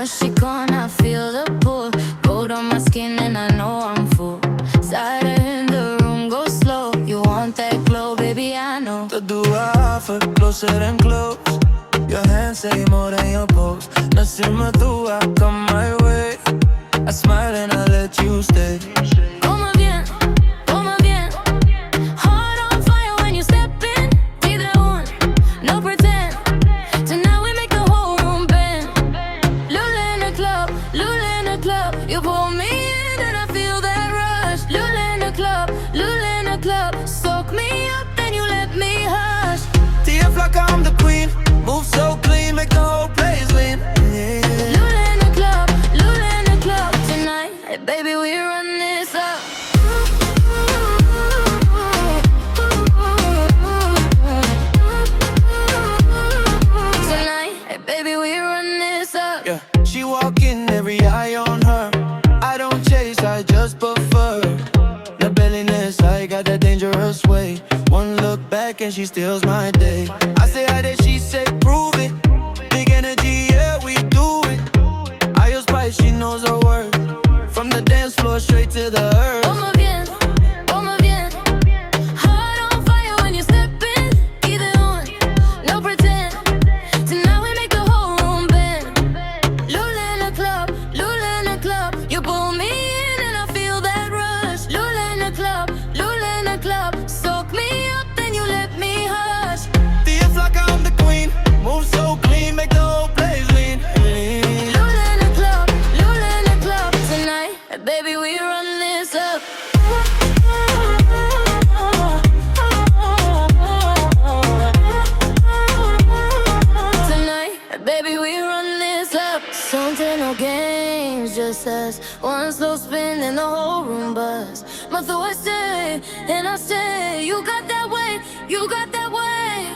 she gone, I feel the pull. Gold on my skin and I know I'm full. Cider in the room, go slow. You want that glow, baby, I know. Te do I offer closer and close. Your hands say more than your post. Nothing but do I come my way. I smile and I let you stay. Come bien, come bien. Heart on fire when you step in. Be the one, no pretend. Tonight we make the whole room bend. Lula in the club, Lula in the club. You pull me in and I feel that rush. Lula in the club, Lula in the club. Soak me up, then you let me hush. Tia Flaca, I'm the queen. Move so clean, make the whole place lean. Yeah. Lula in the club, Lula in the club. Tonight, hey baby, we run this up. Tonight, hey baby, we run this up. Yeah. She walk in, every eye on her. I don't chase, I just prefer. The belliness, I got that dangerous way. One look back and she steals my day. I say hi, then she say prove it. Big energy, yeah, we do it. I use spice, she knows her word. From the dance floor straight to the earth. Como bien, como bien. Heart on fire when you step in. Be the one, no pretend. Tonight we make the whole room bend. Lula in the club, Lula in the club. You pull me in and I feel that rush. Lula in the club, Lula in the club. Soak me up, then you let me hush. Tia Flaca, I'm the queen. Move so clean, make the whole place lean. Lula in the club, Lula in the club. Tonight, baby, we run this up. Tonight, baby, we run this up. Something, no games, just us. One slow spin and the whole room buzz. My thoughts stay, and I stay. You got that way, you got that way.